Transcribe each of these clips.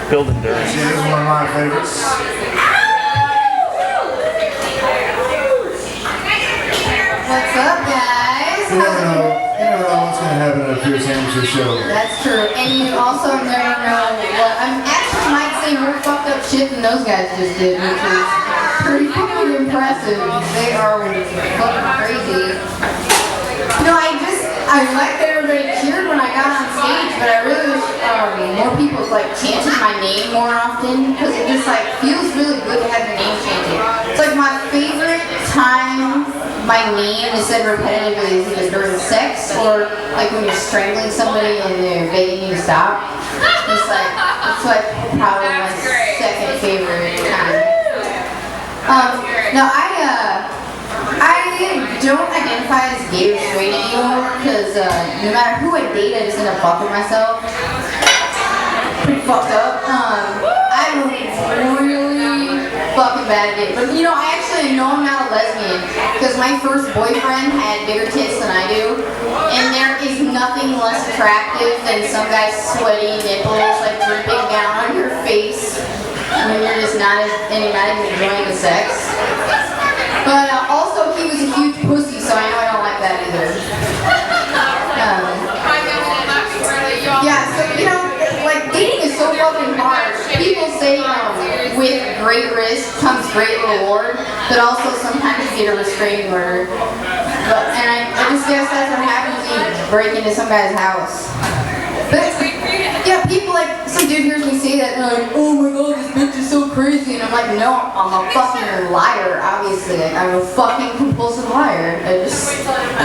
Building dirt. She is one of my favorites. What's up, guys? You never know what's going to happen at a Fierce Amateur show. That's true. And you also never know what. I actually might say more fucked up shit than those guys just did, which is pretty fucking impressive. They are fucking crazy. No, I like that everybody cheered when I got on stage, but I really wish more people like chanted my name more often, because it just like feels really good to have your name chanted. It's like my favorite time my name is said repetitively is either during sex or like when you're strangling somebody and they're begging you to stop. It's like probably my second favorite time. No, I don't identify as gay or straight anymore because no matter who I date, I just end up fucking myself. Pretty fucked up. I'm really fucking bad at it. But you know, I actually know I'm not a lesbian because my first boyfriend had bigger tits than I do. And there is nothing less attractive than some guy's sweaty nipples like dripping down on your face when you're just not even enjoying the sex. But also, he was a huge pussy, so I know I don't like that either. Yeah, so you know, like dating is so fucking hard. People say with great risk comes great reward, but also sometimes you get a restraining order. And I just guess that's what happens when you break into some guy's house. But yeah, people like, some dude hears me say that and they're like, oh my god, this bitch is so crazy. And I'm like, no, I'm a fucking liar, obviously. Like, I'm a fucking compulsive liar. I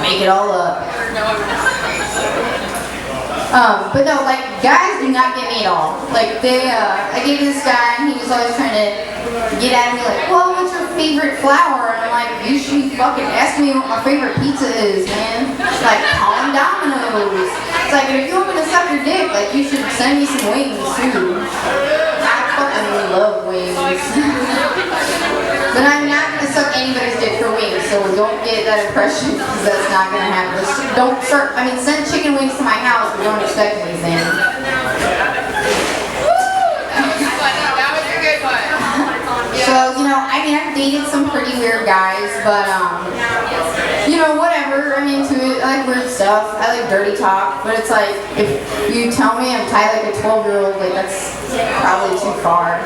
make it all up. But no, like, guys do not get me at all. Like, I gave this guy and he was always trying to get at me like, well, what's your favorite flower? And I'm like, you should be fucking asking me what my favorite pizza is, man. Like, calling Domino's. It's like, if you want me to suck your dick, like, you should send me some wings, too. I fucking love wings. But I'm not going to suck anybody's dick for wings, so don't get that impression, because that's not going to happen. Don't start, send chicken wings to my house, but don't expect anything. That was a good one. So, you know, I've dated some pretty weird guys, but, you know, whatever, I'm into it. I like weird stuff. I like dirty talk, but it's like, if you tell me I'm tight like a 12-year-old, like, that's probably too far.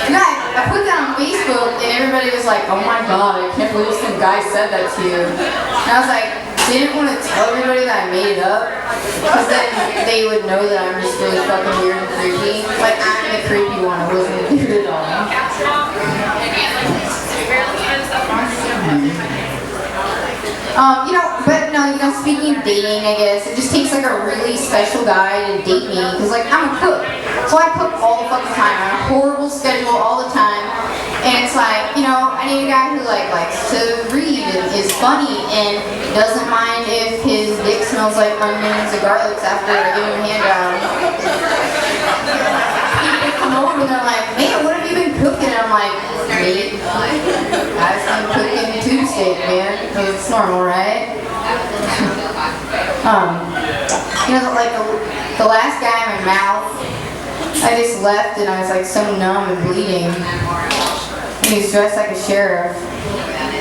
You know, I put that on Facebook, and everybody was like, oh my god, I can't believe some guy said that to you. And I was like, didn't want to tell everybody that I made it up, because then they would know that I'm just really fucking weird and creepy. Like, I'm the creepy one, I wasn't weird at all. Speaking of dating, I guess, it just takes like a really special guy to date me, because like, I'm a cook. So I cook all the fucking time, on a horrible schedule all the time. And it's like, you know, I need a guy who like likes to read and is funny and doesn't mind if his dick smells like onions or garlics after I give him a hand job. People come over and they're like, man, what have you been cooking? And I'm like, meat. I've been cooking tube steak, man. It's normal, right? You know, like the last guy in my mouth, I just left and I was like so numb and bleeding. And he was dressed like a sheriff.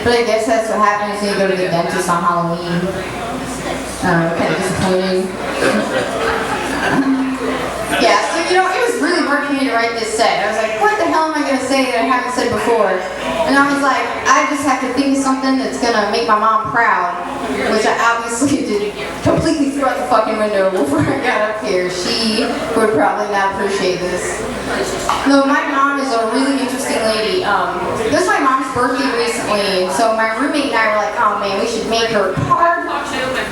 But I guess that's what happens when you go to the dentist on Halloween. Kind of disappointing. Yeah, so you know, it was really hard for me to write this set. I was like, what the hell am I going to say that I haven't said before? And I was like, I just have to think of something that's going to make my mom proud, which I obviously did completely throw out the fucking window before I got up here. She would probably not appreciate this. No, my mom is a really interesting lady. This was my mom's birthday recently, so my roommate and I were like, oh man, we should make her a card.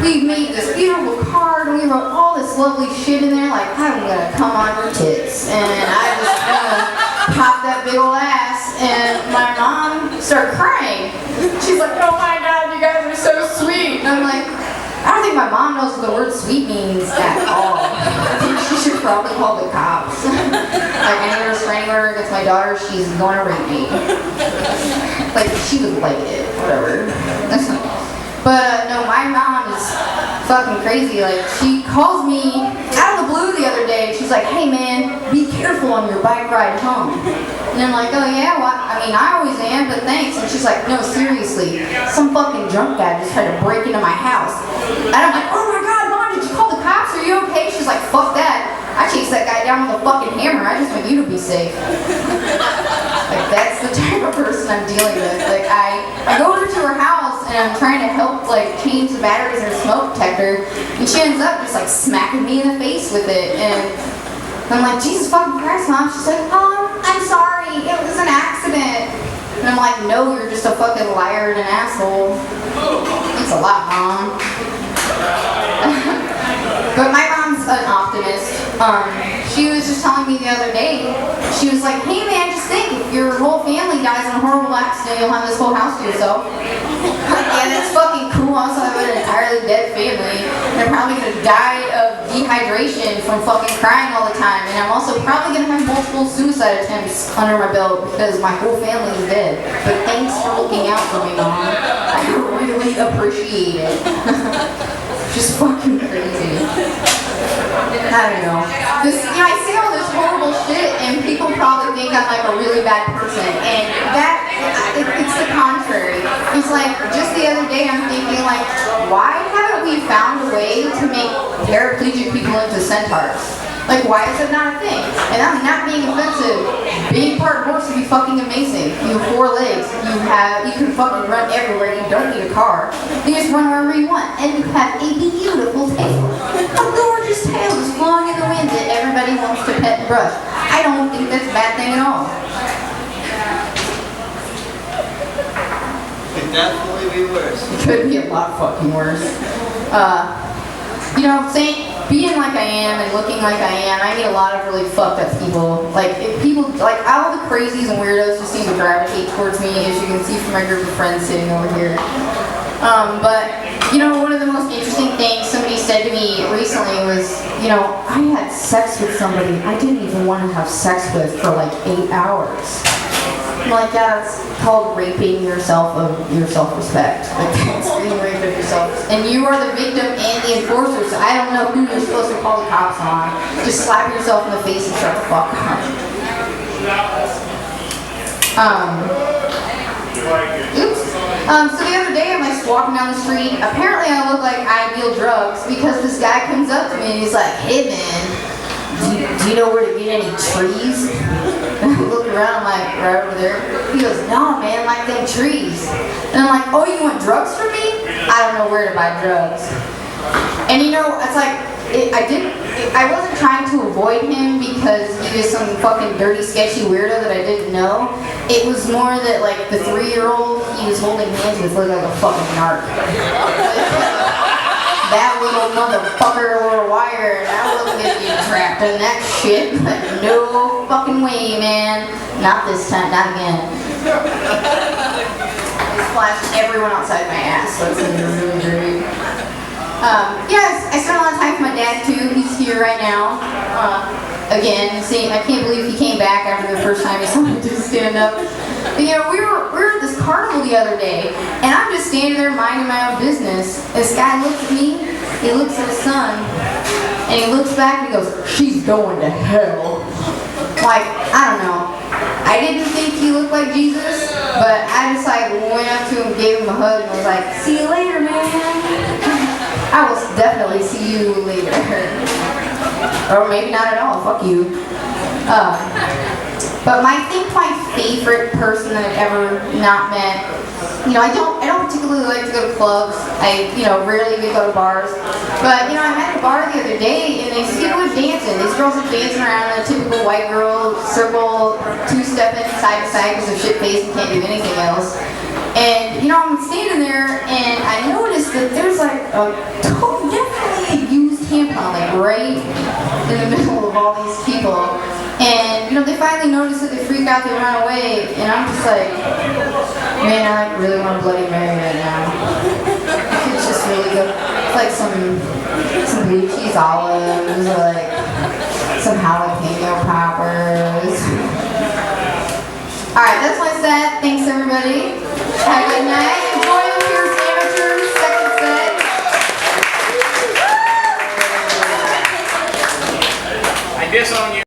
We made this beautiful card, and we wrote all this lovely shit in there, like, I'm gonna come on your tits, and I just gonna pop that big ol' ass, and my mom started crying. She's like, oh my god, you guys are so sweet. And I'm like, I don't think my mom knows what the word sweet means at all. I think she should probably call the cops. Like, I need a restraining order against my daughter, she's gonna rape me. Like, she would like it, whatever. But no, my mom is fucking crazy. Like, she calls me out of the blue the other day. she's like, hey man, be careful on your bike ride home. And I'm like, oh yeah, well, I mean, I always am, but thanks. And she's like, no, seriously, some fucking drunk guy just tried to break into my house. And I'm like, oh my God, Mom, did you call the cops? Are you okay? She's like, fuck that. I chased that guy down with a fucking hammer. I just want you to be safe. Like, that's the type of person I'm dealing with. Like, I go over to her house and I'm trying to help, like, change the batteries in her smoke detector, and she ends up just, like, smacking me in the face with it. And I'm like, Jesus fucking Christ, Mom. She's like, oh, I'm sorry. It was an accident. And I'm like, no, you're just a fucking liar and an asshole. Thanks a lot, Mom. But my mom's an optimist. She was just telling me the other day, she was like, hey man, just think, if your whole family dies in a horrible accident, you'll have this whole house to yourself. Yeah, that's fucking cool. I also have an entirely dead family. And they're probably gonna die of dehydration from fucking crying all the time. And I'm also probably gonna have multiple suicide attempts under my belt because my whole family is dead. But thanks for looking out for me, Mom. I really appreciate it. Just fucking crazy. I don't know. This, you know, I say all this horrible shit, and people probably think I'm like a really bad person, and it's the contrary. It's like, just the other day I'm thinking like, why haven't we found a way to make paraplegic people into centaurs? Like, why is it not a thing? And I'm not being offensive. Being part horse would be fucking amazing. You have 4 legs. You can fucking run everywhere. You don't need a car. You just run wherever you want. And you have a beautiful tail. A gorgeous tail just flowing in the wind that everybody wants to pet and brush. I don't think that's a bad thing at all. Could definitely be worse. It could be a lot fucking worse. You know, being like I am and looking like I am, I meet a lot of really fucked up people. Like, people, like, all the crazies and weirdos just seem to gravitate towards me, as you can see from my group of friends sitting over here. But, you know, one of the most interesting things somebody said to me recently was, you know, I had sex with somebody I didn't even want to have sex with for like 8 hours. I'm like, yeah, it's called raping yourself of your self-respect. Like, it's being raped of yourself. And you are the victim and the enforcer, so I don't know who you're supposed to call the cops on. Just slap yourself in the face and shut the fuck up. Oops. So the other day I'm like walking down the street. Apparently I look like I deal drugs because this guy comes up to me and he's like, hey man, do you know where to get any trees? And I look around, I'm like, right over there. He goes, no man, like them trees. And I'm like, oh, you want drugs from me? I don't know where to buy drugs. And you know, it's like, I wasn't trying to avoid him because he was some fucking dirty, sketchy weirdo that I didn't know. It was more that like the 3-year-old he was holding hands with looked like a fucking narc. That little motherfucker over a wire, and I wasn't gonna get trapped in that shit, but no fucking way, man. Not this time, not again. I splashed everyone outside my ass, so it's gonna be really dirty. Yes, I spent a lot of time with my dad too. He's here right now. Again, I can't believe he came back after the first time he saw me do stand up. But, you know, we were at this carnival the other day, and I'm just standing there minding my own business. This guy looks at me, he looks at his son, and he looks back and he goes, she's going to hell. Like, I don't know. I didn't think he looked like Jesus, but I just like went up to him, gave him a hug, and was like, see you later, man. I will definitely see you later. Or maybe not at all, fuck you. But I think my favorite person that I've ever not met, you know, I don't particularly like to go to clubs. I, you know, rarely even go to bars. But, you know, I'm at the bar the other day and these people are dancing. These girls are dancing around in a typical white girl circle, 2-stepping side to side because they're shit-faced and can't do anything else. And, you know, I'm standing there and I noticed that there's like definitely a used tampon like right in the middle of all these people. And, you know, they finally notice it, they freak out, they run away, and I'm just like, man, I like really want a Bloody Mary right now. It's just really good. It's like some blue cheese olives, or like some jalapeno poppers. Alright, that's my set. Thanks everybody. Have a good night. Enjoy the Pierce Amateurs second set. I guess on you.